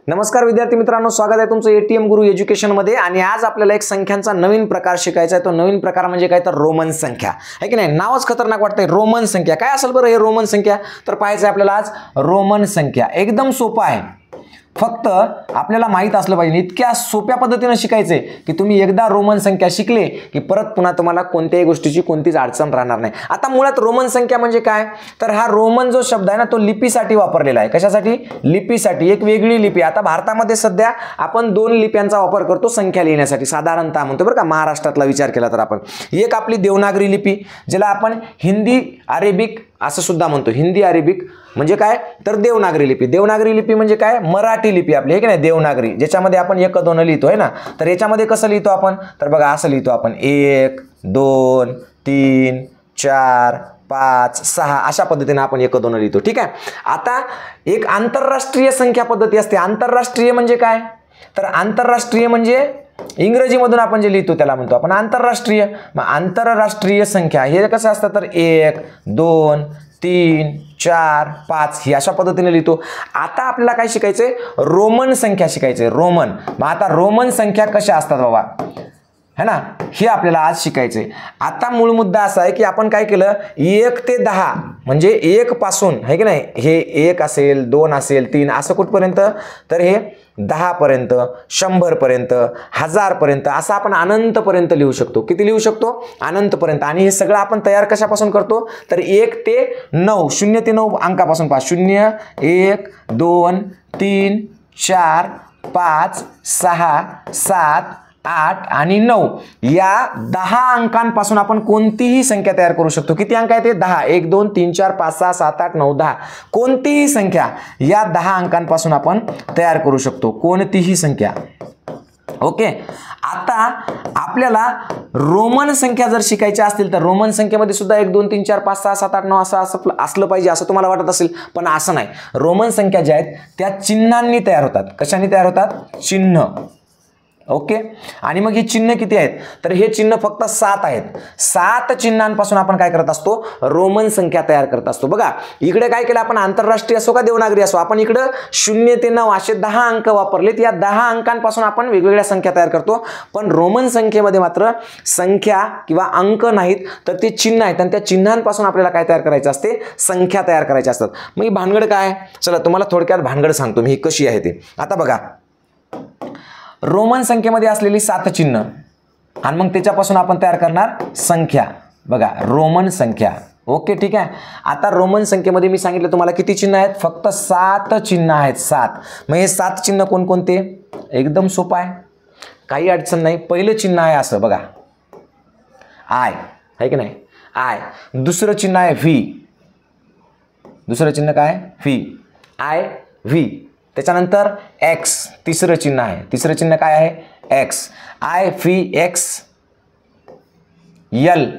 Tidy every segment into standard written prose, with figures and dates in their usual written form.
नमस्कार विद्यार्थी मित्रांनो, स्वागत आहे तुमचं एटीएम गुरु एज्युकेशन मध्ये। आणि आज आपल्याला एक संख्यांचा नवीन प्रकार शिकायचा आहे। तो नवीन प्रकार म्हणजे काय तर रोमन संख्या आहे की नाही। नावच खतरनाक वाटतंय, रोमन संख्या काय असेल बरं हे रोमन संख्या। तर पाहायचं आपल्याला आज रोमन संख्या। एकदम सोपा आहे, फक्त आपल्याला माहित असलं पाहिजे। इतक्या सोप्या पद्धतीने शिकायचे की तुम्ही एकदा रोमन संख्या शिकले की परत पुन्हा तुम्हाला कोणत्याही गोष्टीची कोणतीच अडचण राहणार नाही। आता मुळात रोमन संख्या म्हणजे काय तर हा रोमन जो शब्द आहे ना तो लिपीसाठी वापरलेला आहे। कशासाठी? लिपीसाठी, एक वेगळी लिपी। आता भारतामध्ये सध्या आपण दोन लिप्यांचा वापर करतो संख्या लिहिण्यासाठी साधारणतः म्हणतो बरं का। महाराष्ट्रातला विचार केला तर आपण एक आपली देवनागरी लिपी, ज्याला आपण हिंदी अरेबिक असं सुद्धा म्हणतो। हिंदी अरेबिक म्हणजे काय तर देवनागरी लिपी। देवनागरी लिपी म्हणजे काय? मराठी लिपी आपली आहे की नाही, देवनागरी, ज्याच्यामध्ये आपण 1 2 लिहितो आहे ना। तर याच्यामध्ये कसं लिहितो आपण तर बघा असं लिहितो आपण 1 2 3 4 5 6 अशा पद्धतीने आपण 1 2 लिहितो। ठीक आहे। आता एक आंतरराष्ट्रीय संख्या पद्धती असते। आंतरराष्ट्रीय म्हणजे काय तर आंतरराष्ट्रीय म्हणजे इंग्रजीमधून आपण जे लिहितो त्याला म्हणतो आपण आंतरराष्ट्रीय। मग आंतरराष्ट्रीय संख्या हे कसं असतं तर 1 2 3 4 5 ही अशा पद्धतीने लिहितो। आता आपल्याला काय शिकायचंय? रोमन संख्या शिकायचंय, रोमन। मग आता रोमन संख्या कशा असतात बाबा है ना, हे आपल्याला आज शिकायचंय। आता मूळ मुद्दा असा आहे की आपण काय केलं 1 ते 10 म्हणजे 1 पासून आहे की नाही, हे 1 असेल 2 असेल 3 असं कुठपर्यंत तर हे 10 पर्यंत 100 पर्यंत 1000 पर्यंत असं आपण अनंत पर्यंत लिहू शकतो। किती लिहू शकतो? अनंत पर्यंत। आणि हे सगळं आपण तयार कशापासून करतो तर 1 ते 9 0 ते 9 अंकापासून। 0 1 2 3 4 5 6 7 8 आणि 9 या 10 अंकांपासून आपण कोणतीही संख्या तयार करू शकतो। किती अंक आहेत ते? 10 1 2 3 4 5 6 7 8 9 10 कोणतीही संख्या या 10 अंकांपासून आपण तयार करू शकतो, कोणतीही संख्या। ओके। आता आपल्याला रोमन संख्या जर शिकायच्या असतील तर रोमन संख्येमध्ये सुद्धा 1 2 3 4 5 6 7 8 9 असं असलं पाहिजे असं तुम्हाला वाटत असेल, पण असं नाही। रोमन संख्या ज्या आहेत त्या चिन्हांनी तयार होतात। कशाने तयार होतात? चिन्ह। ओके। आणि मग हे चिन्ह किती आहेत तर हे चिन्ह फक्त 7 आहेत। 7 चिन्हांपासून आपण काय करत असतो? रोमन संख्या तयार करत असतो। बघा इकडे काय केलं आपण, आंतरराष्ट्रीय असो का देवनागरी असो, आपण इकडे 0 ते 9 असे 10 अंक वापरलेत। या 10 अंकांपासून आपण वेगवेगळ्या संख्या तयार करतो। पण रोमन संख्येमध्ये मात्र संख्या किंवा अंक नाहीत तर ते चिन्ह आहेत, आणि त्या चिन्हांपासून आपल्याला काय तयार करायचं असते? संख्या तयार करायच्या असतात। मग ही भानगड काय? चला तुम्हाला थोडक्यात भानगड सांगतो मी ही कशी आहे ते। आता बघा रोमन संख्येमध्ये असलेली 7 चिन्ह आणि मग त्याच्यापासून आपण तयार करणार संख्या। बघा रोमन संख्या। ओके ठीक आहे। आता रोमन संख्येमध्ये मी सांगितलं तुम्हाला किती चिन्ह आहेत? फक्त 7 चिन्ह आहेत, 7। मग हे 7 चिन्ह कोणकोणते? एकदम सोपं आहे, काही अडचण नाही। पहिलं चिन्ह आहे असं बघा आय, आहे की नाही, आय। दुसरं चिन्ह आहे व्ही, दुसरं चिन्ह काय? V, I V. त्याच्यानंतर एक्स, तिसरं चिन्ह आहे, तिसरं चिन्ह काय आहे? X, I V x L.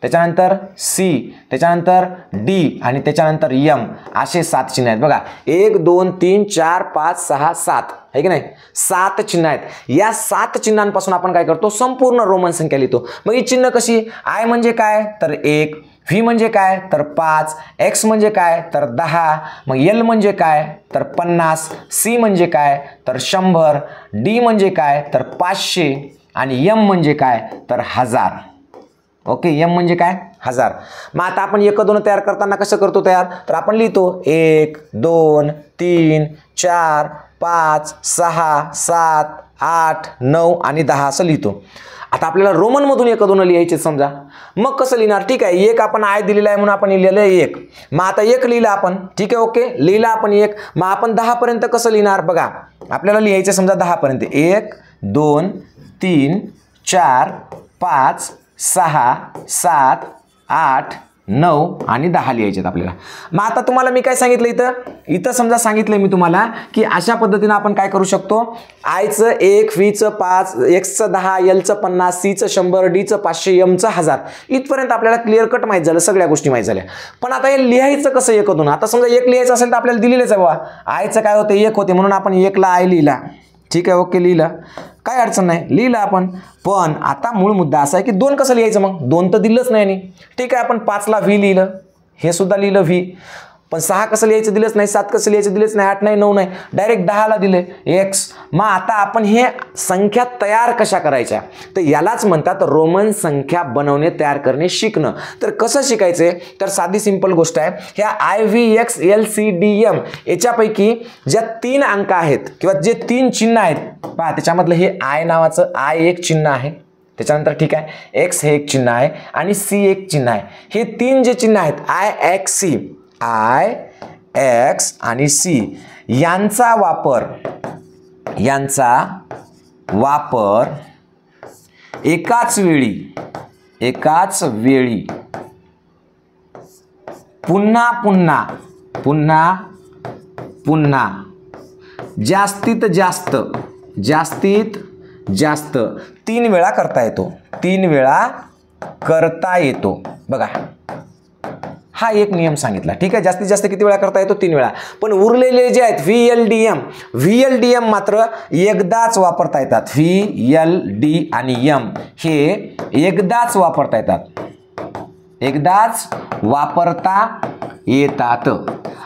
त्याच्यानंतर सी, त्याच्यानंतर डी आणि त्याच्यानंतर एम, असे 7 चिन्ह आहेत। बघा 1 2 3 4 5 6 7 आहे की नाही, 7 चिन्ह आहेत। या 7 चिन्हांपासून आपण काय करतो? संपूर्ण रोमन संख्या लिहितो। मग ही चिन्ह कशी? आय म्हणजे काय तर 1, व्ही म्हणजे काय तर 5, एक्स म्हणजे काय तर 10, मग एल म्हणजे काय तर 50, सी म्हणजे काय तर 100, डी म्हणजे काय तर 500 आणि एम म्हणजे काय तर 1000। ओके, एम म्हणजे काय? 1000। मग आता आपण 1 2 तयार करताना कसं करतो तयार तर आपण लिहितो 1 2 3 4 5 6 7 8 9 आणि 10 असं लिहितो। आता आपल्याला रोमन मधून 1 2 लिहायचे समजा, मग कसं लिहिणार? ठीक आहे, 1 आपण आय दिलेला आहे म्हणून आपण लिहिलेलं 1। मग आता 1 लिहिला आपण, ठीक आहे, ओके लिहिला आपण 1। मग आपण 10 पर्यंत कसं लिहिणार? बघा आपल्याला लिहायचं समजा 10 पर्यंत 1 2 3 4 5 6 7 8 9 आणि 10 लिहायचे आपल्याला। मग आता तुम्हाला मी काय सांगितलं इथं समजा सांगितलंय मी तुम्हाला की अशा पद्धतीने आपण काय करू शकतो? आयचं 1, व्हीचं 5, एक्सचं 10, एलचं 50, सीचं 100, डीचं 500, एमचं 1000। इथपर्यंत आपल्याला क्लिअर कट माहीत झालं, सगळ्या गोष्टी माहीत झाल्या। पण आता हे लिहायचं कसं 1 2? आता समजा 1 लिहायचं असेल तर आपल्याला दिलेलंच आहे बाबा, आयचं काय होतं 1 होते म्हणून आपण 1 ला आय लिहिला। ठीक आहे, ओके लिहिलं, काय अडचण नाही, लिहिलं आपण। पण आता मूळ मुद्दा असा आहे की 2 कसं लिहायचं? मग 2 तर दिलंच नाही। ठीक आहे, आपण 5 ला व्ही लिहिलं, हे सुद्धा लिहिलं व्ही। पण 6 कसं लिहायचं दिलंच नाही, 7 कसं लिहायचं दिलंच नाही, 8 नाही, 9 नाही, डायरेक्ट 10ला दिले x. मग आता आपण हे संख्या तयार कशा करायच्या, तर यालाच म्हणतात रोमन संख्या बनवणे, तयार करणे शिकणं. तर कसं शिकायचंय, तर साधी सिंपल गोष्ट आहे. ह्या IVX LCDM याच्यापैकी ज्या 3 अंक आहेत किंवा जे 3 चिन्ह आहेत पहा, त्याच्यामधलं हे I नावाचं I एक चिन्ह आहे, त्याच्यानंतर ठीक आहे x हे एक चिन्ह आहे आणि c एक चिन्ह आहे. हे 3 जे चिन्ह आहेत I x आणि c यांचा वापर एकाच वेळी पुन्हा जास्तीत जास्त 3 वेळा करता येतो. बघा हा एक नियम सांगितला. ठीक आहे, जास्तीत जास्त किती वेळा करता येतो, 3 वेळा. पण उरलेले जे आहेत VLDM मात्र एकदाच वापरता येतात. VLD आणि M हे एकदाच वापरता येतात.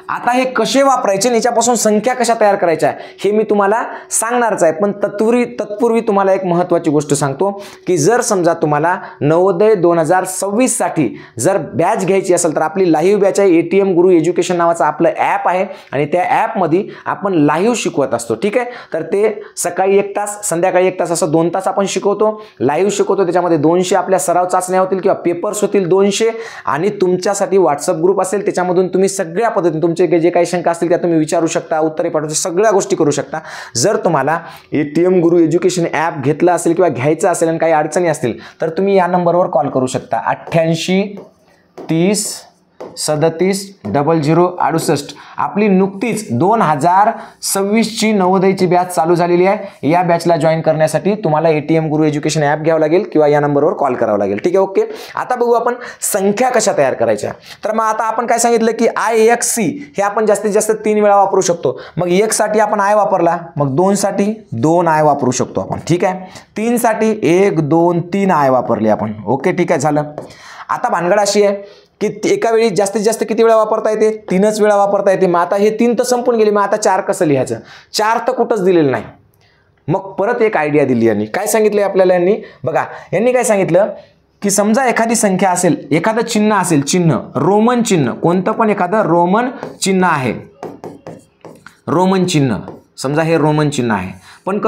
आता हे कसे वापरायचे, याच्यापासून संख्या कशा तयार करायच्या हे मी तुम्हाला सांगणारच आहे. पण तत्पूर्वी तुम्हाला एक महत्त्वाची गोष्ट सांगतो की जर समजा तुम्हाला नवोदय 2026 साठी जर बॅच घ्यायची असेल तर आपली लाईव्ह बॅच आहे. ATM गुरु एज्युकेशन नावाचं आपलं ॲप आहे आणि त्या ॲपमध्ये आपण लाईव्ह शिकवत असतो. ठीक आहे, तर ते सकाळी 1 तास, संध्याकाळी 1 तास, असं 2 तास आपण शिकवतो, लाईव्ह शिकवतो. त्याच्यामध्ये 200 आपल्या सराव चाचण्या होतील किंवा पेपर्स होतील 200 आणि तुमच्यासाठी व्हॉट्सअप ग्रुप असेल, त्याच्यामधून तुम्ही सगळ्या पद्धतीने तुमचे जे काही शंका असतील त्या तुम्ही विचारू शकता, उत्तरे पाठवू, सगळ्या गोष्टी करू शकता. जर तुम्हाला ATM गुरु एज्युकेशन ॲप घेतलं असेल किंवा घ्यायचं असेल आणि काही अडचणी असतील तर तुम्ही या नंबरवर कॉल करू शकता. 88 30 37 00 68. आपली नुकतीच 2026ची नवोदयची बॅच चालू झालेली आहे. या बॅचला जॉईन करण्यासाठी तुम्हाला ATM गुरु एज्युकेशन ॲप घ्यावं लागेल किंवा या नंबरवर कॉल करावं लागेल. ठीक आहे, ओके. आता बघू आपण संख्या कशा तयार करायच्या. तर मग आता आपण काय सांगितलं की IXC हे आपण जास्तीत जास्त 3 वेळा वापरू शकतो. मग 1 साठी आपण I वापरला, मग 2 साठी 2 I वापरू शकतो आपण. ठीक आहे, 3 साठी 1 2 3 I वापरले आपण. ओके, ठीक आहे, झालं. आता भानगड अशी आहे की एका वेळी जास्तीत जास्त किती वेळा वापरता येते, 3च वेळा वापरता येते. मग आता हे 3 तर संपून गेले, मग आता 4 कसं लिहायचं, 4 तर कुठंच दिलेलं नाही. मग परत एक आयडिया दिली यांनी. काय सांगितलंय आपल्याला यांनी, बघा यांनी काय सांगितलं की समजा एखादी संख्या असेल, एखादं चिन्ह असेल, चिन्ह रोमन चिन्ह, कोणतं पण एखादं रोमन चिन्ह आहे, रोमन चिन्ह समजा हे रोमन चिन्ह आहे, पण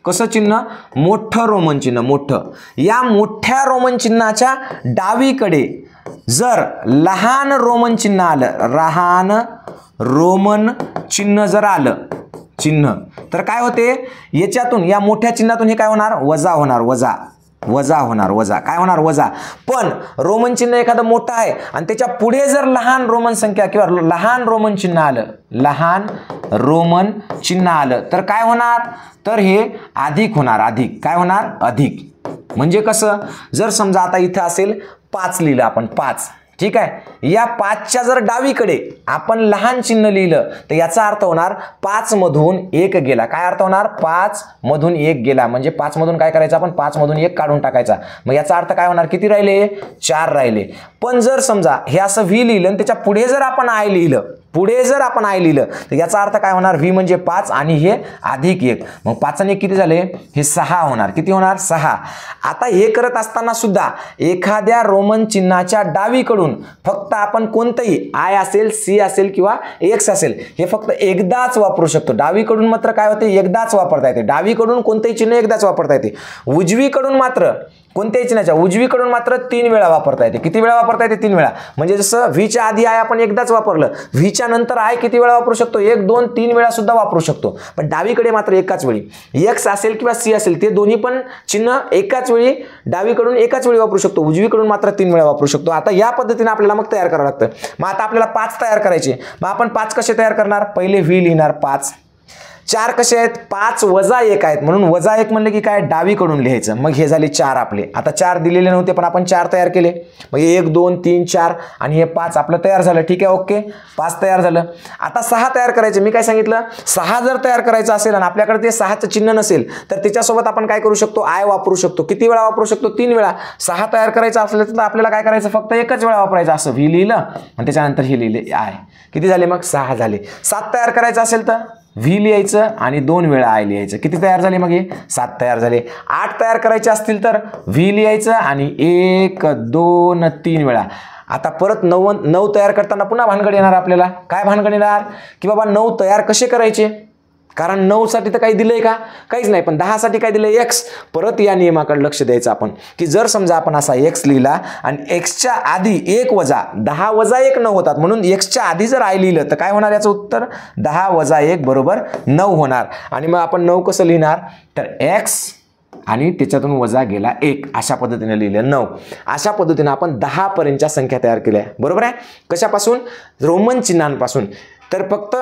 कसं चिन्ह, मोठं रोमन चिन्ह, मोठं. या मोठ्या रोमन चिन्हाच्या डावीकडे जर लहान रोमन चिन्ह आलं, लहान रोमन चिन्ह जर आलं, चिन्ह, तर काय होते, याच्यातून या मोठ्या चिन्हातून हे काय होणार, वजा होणार, काय होणार, वजा. पण रोमन चिन्ह एखादं मोठं आहे आणि त्याच्या पुढे जर लहान रोमन संख्या किंवा लहान रोमन चिन्ह आलं, तर काय होणार, तर हे अधिक होणार, काय होणार, अधिक. म्हणजे कसं, जर समजा आता इथं असेल 5 लिहिलं आपण, 5. ठीक आहे, या 5च्या जर डावीकडे आपण लहान चिन्ह लिहिलं तर याचा अर्थ होणार 5 मधून 1 गेला. काय अर्थ होणार, 5 मधून 1 गेला. म्हणजे 5 मधून काय करायचं, आपण 5 मधून 1 काढून टाकायचा. मग याचा अर्थ काय होणार, किती राहिले, 4 राहिले. पण जर समजा हे असं V लिहिलं आणि त्याच्या पुढे जर आपण I लिहिलं, तर याचा अर्थ काय होणार, V म्हणजे 5 आणि हे अधिक 1. मग 5 आणि 1 किती झाले, हे 6 होणार. किती होणार, 6. आता हे करत असताना सुद्धा एखाद्या रोमन चिन्हाच्या डावीकडून फक्त आपण कोणतंही I असेल, C असेल किंवा X असेल, हे फक्त एकदाच वापरू शकतो. डावीकडून मात्र काय होते, एकदाच वापरता येते. डावीकडून कोणतेही चिन्ह एकदाच वापरता येते. उजवीकडून मात्र कोणत्याही चिन्हाच्या उजवीकडून मात्र 3 वेळा वापरता येते. किती वेळा वापरता येते, 3 वेळा. म्हणजे जसं व्हीच्या आधी I आपण एकदाच वापरलं, व्हीच्या नंतर I किती वेळा वापरू शकतो, 1 2 3 वेळा सुद्धा वापरू शकतो. पण डावीकडे मात्र एकाच वेळी. X असेल किंवा C असेल, ते दोन्ही पण चिन्ह एकाच वेळी डावीकडून एकाच वेळी वापरू शकतो, उजवीकडून मात्र 3 वेळा वापरू शकतो. आता या पद्धतीने आपल्याला मग तयार करावं लागतं. मग आता आपल्याला 5 तयार करायचे. मग आपण 5 कसे तयार करणार, पहिले V लिहिणार 5, 4 कसे आहेत 5 वजा 1 आहेत म्हणून वजा 1 म्हणलं की काय डावीकडून लिहायचं. मग हे झाले 4 आपले. आता 4 दिलेले नव्हते पण आपण 4 तयार केले. मग 1 2 3 4 आणि हे 5 आपलं तयार झालं. ठीक आहे ओके 5 तयार झालं. आता 6 तयार करायचे. मी काय सांगितलं 6 जर तयार करायचं असेल आणि आपल्याकडे ते 6चं चिन्ह नसेल तर त्याच्यासोबत आपण काय करू शकतो आय वापरू शकतो. किती वेळा वापरू शकतो 3 वेळा. 6 तयार करायचं असलं तर आपल्याला काय करायचं फक्त एकच वेळा वापरायचं. असं व्ही लिहिलं आणि त्याच्यानंतर हे लिहिले आय. किती झाले मग 6 झाले. 7 तयार करायचं असेल तर व्ही लिहायचं आणि 2 वेळा आय लिहायचं. किती तयार झाले मग हे 7 तयार झाले. 8 तयार करायचे असतील तर व्ही लिहायचं आणि 1 2 3 वेळा. आता परत 9 तयार करताना पुन्हा भानगड येणार आपल्याला. काय भानगड येणार की बाबा 9 तयार कसे करायचे. कारण 9 साठी तर काही दिलंय का काहीच नाही. पण 10 साठी काय दिलंय x. परत या नियमाकडे लक्ष द्यायचं आपण की जर समजा आपण असा x लिहिला आणि x च्या आधी 1 वजा 10 वजा 1 9 होतात म्हणून x च्या आधी जर i लिहिलं तर काय होणार याचं उत्तर 10 वजा 1 बरोबर 9 होणार. आणि मग आपण 9 कसं लिहिणार तर x आणि त्याच्यातून वजा गेला 1 अशा पद्धतीने लिहिलं 9. अशा पद्धतीने आपण 10 पर्यंतच्या संख्या तयार केल्या. बरोबर आहे. कशापासून रोमन चिन्हांपासून. तर फक्त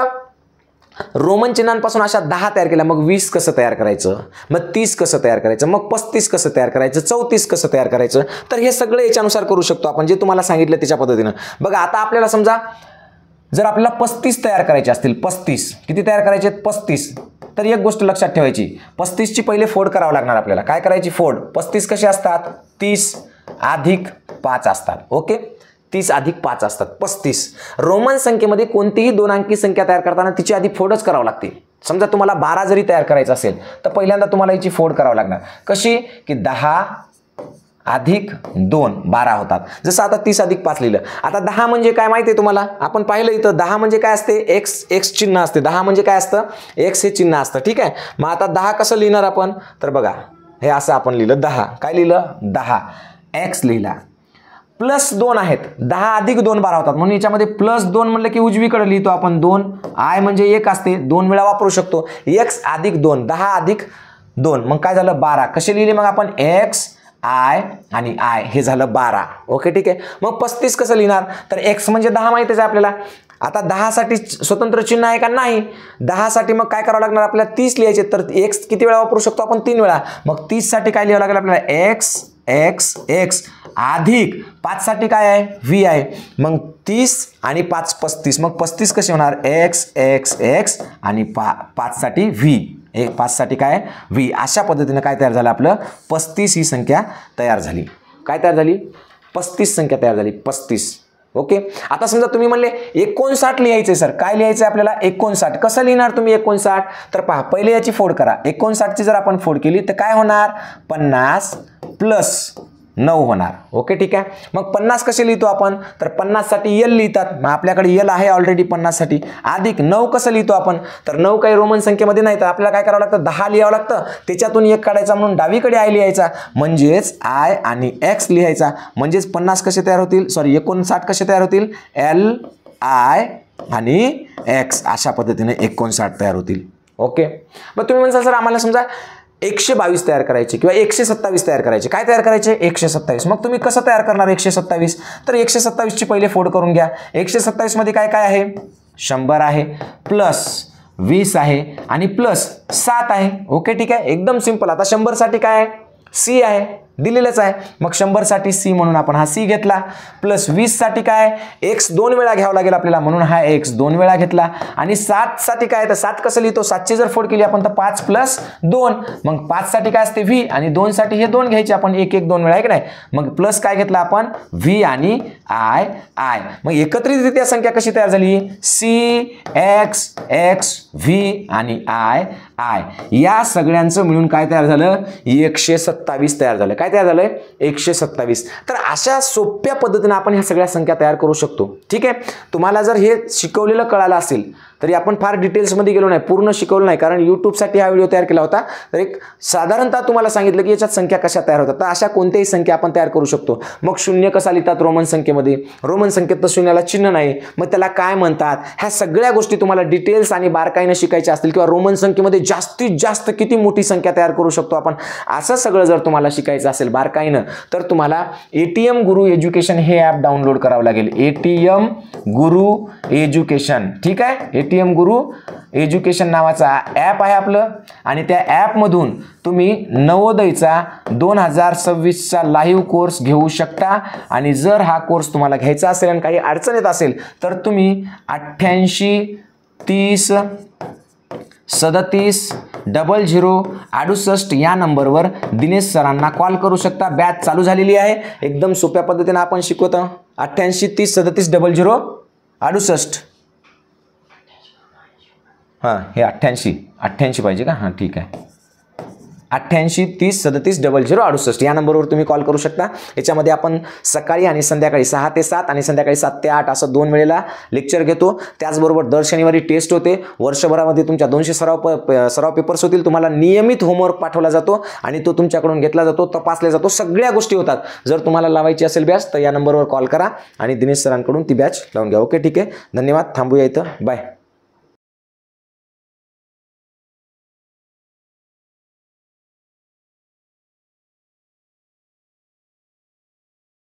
रोमन चिन्हांपासून अशा 10 तयार केल्या. मग 20 कसं तयार करायचं, मग 30 कसं तयार करायचं, मग 35 कसं तयार करायचं, 34 कसं तयार करायचं. तर हे सगळं याच्यानुसार करू शकतो आपण जे तुम्हाला सांगितलं त्याच्या पद्धतीनं. बघा आता आपल्याला समजा जर आपल्याला 35 तयार करायचे असतील 35 किती तयार करायचे 35 तर एक गोष्ट लक्षात ठेवायची 35 ची पहिले फोड करावं लागणार आपल्याला. काय करायची फोड. 35 कसे असतात 30 अधिक 5 असतात. ओके 30 अधिक 5 असतात 35. रोमन संख्येमध्ये कोणतीही 2 अंकी संख्या तयार करताना तिची आधी फोडच करावं लागते. समजा तुम्हाला 12 जरी तयार करायचं असेल तर पहिल्यांदा तुम्हाला याची फोड करावं लागणार. कशी की 10 अधिक 2 12 होतात. जसं आता 30 अधिक 5 लिहिलं. आता 10 म्हणजे काय माहिती आहे तुम्हाला. आपण पाहिलं इथं 10 म्हणजे काय असते x चिन्ह असते. 10 म्हणजे काय असतं x हे चिन्ह असतं. ठीक आहे. मग आता 10 कसं लिहिणार आपण तर बघा हे असं आपण लिहिलं 10. काय लिहिलं 10 x लिहिला. प्लस 2 आहेत 10 अधिक 2 12 होतात म्हणून याच्यामध्ये प्लस 2 म्हणलं की उजवीकडे लिहितो आपण 2. आय म्हणजे 1 असते 2 वेळा वापरू शकतो. x अधिक 2 10 अधिक 2 मग काय झालं 12. कसे लिहिले मग आपण x आय आणि आय हे झालं 12. ओके ठीक आहे. मग 35 कसं लिहिणार तर x म्हणजे 10 माहितीच आहे आपल्याला. आता 10 साठी स्वतंत्र चिन्ह आहे का नाही. 10 साठी मग काय करावं लागणार आपल्याला 30 लिहायचे तर x किती वेळा वापरू शकतो आपण 3 वेळा. मग 30 साठी काय लिहावं लागेल आपल्याला x अधिक 5 साठी काय आहे v आहे. मग 30 आणि 5 35 मग 35 कसे होणार x आणि 5 साठी v. 5 साठी काय v. अशा पद्धतीने काय तयार झालं आपलं 35 ही संख्या तयार झाली. काय तयार झाली 35 संख्या तयार झाली 35. ओके. आता समजा तुम्ही म्हणले 59 लिहायचे सर. काय लिहायचं आपल्याला 59. कसं लिहिणार तुम्ही 59 तर पहा पहिले याची फोड करा. 59 ची जर आपण फोड केली तर काय होणार 50 प्लस 9 होणार. ओके ठीक आहे. मग 50 कसे लिहितो आपण तर 50 साठी l लिहितात. मग आपल्याकडे l आहे ऑलरेडी 50 साठी. अधिक 9 कसं लिहितो आपण तर 9 काही रोमन संख्येमध्ये नाही तर आपल्याला काय करावं लागतं 10 लिहावं लागतं. त्याच्यातून 1 काढायचा म्हणून डावीकडे i लिहायचा म्हणजेच i आणि x लिहायचा. म्हणजेच 50 कसे तयार होतील 59 कसे तयार होतील l i आणि x अशा पद्धतीने 59 तयार होतील. ओके. मग तुम्ही म्हणसाल सर आम्हाला समजा 122 तयार करायचे किंवा 127 तयार करायचे. काय तयार करायचे 127. मग तुम्ही कसं तयार करणार 127 तर 127 ची पहिले फोड करून घ्या. 127 मध्ये काय काय आहे 100 आहे प्लस 20 आहे आणि प्लस 7 आहे. ओके ठीक आहे एकदम सिंपल. आता 100 साठी काय आहे c आहे दिलेलंच आहे. मग 100 साठी c म्हणून आपण हा c घेतला. प्लस 20 साठी काय x 2 वेळा घ्यावा लागेल आपल्याला म्हणून हा x 2 वेळा घेतला. आणि 7 साठी काय तर 7 कसं लिहितो 7 ची जर फोड केली आपण तर 5 प्लस 2 मग 5 साठी काय असते v आणि 2 साठी हे 2 घ्यायचे आपण 1 2 वेळा आहे की नाही. मग प्लस काय घेतला आपण v आणि i. मग एकत्रितरित्या संख्या कशी तयार झाली c x v आणि i या सगळ्यांचं मिळून काय तयार झालं 127 तयार झालं. काय तयार झालंय 127. तर अशा सोप्या पद्धतीने आपण ह्या सगळ्या संख्या तयार करू शकतो. ठीक आहे. तुम्हाला जर हे शिकवलेलं कळालं असेल तरी आपण फार डिटेल्समध्ये गेलो नाही पूर्ण शिकवलं नाही कारण यूट्यूबसाठी हा व्हिडिओ तयार केला होता. तर एक साधारणतः तुम्हाला सांगितलं की याच्यात संख्या कशा तयार होतात. तर अशा कोणत्याही संख्या आपण तयार करू शकतो. मग शून्य कसा लिहितात रोमन संख्येमध्ये रोमन संख्येत तर शून्याला चिन्ह नाही मग त्याला काय म्हणतात ह्या सगळ्या गोष्टी तुम्हाला डिटेल्स आणि बारकाईने शिकायच्या असतील किंवा रोमन संख्येमध्ये जास्तीत जास्त किती मोठी संख्या तयार करू शकतो आपण असं सगळं जर तुम्हाला शिकायचं असेल बारकाईनं तर तुम्हाला ATM गुरु एज्युकेशन हे ॲप डाउनलोड करावं लागेल. ATM गुरु एज्युकेशन. ठीक आहे. ATM गुरु एज्युकेशन नावाचा ॲप आहे आपलं आणि त्या ॲपमधून तुम्ही नवोदयचा 2026चा लाईव्ह कोर्स घेऊ शकता. आणि जर हा कोर्स तुम्हाला घ्यायचा असेल आणि काही अडचण येत असेल तर तुम्ही 88 30 37 00 68 या नंबरवर दिनेश सरांना कॉल करू शकता. बॅच चालू झालेली आहे. एकदम सोप्या पद्धतीने आपण शिकवतो. 88 30 37 00 68. हां, हे 88 पाहिजे का? हां, ठीक आहे. 88 30 37 00 68 या नंबरवर तुम्ही कॉल करू शकता. याच्यामध्ये आपण सकाळी आणि संध्याकाळी 6 ते 7 आणि संध्याकाळी 7 ते 8 असं 2 वेळेला लेक्चर घेतो. त्याचबरोबर दर शनिवारी टेस्ट होते. वर्षभरामध्ये तुमच्या 200 सराव पेपर्स होतील. तुम्हाला नियमित होमवर्क पाठवला जातो आणि तो तुमच्याकडून घेतला जातो, तपासला जातो, सगळ्या गोष्टी होतात. जर तुम्हाला लावायची असेल बॅच तर या नंबरवर कॉल करा आणि दिनेश सरांकडून ती बॅच लावून घ्या. ओके, ठीक आहे. धन्यवाद. थांबूया इथं. बाय.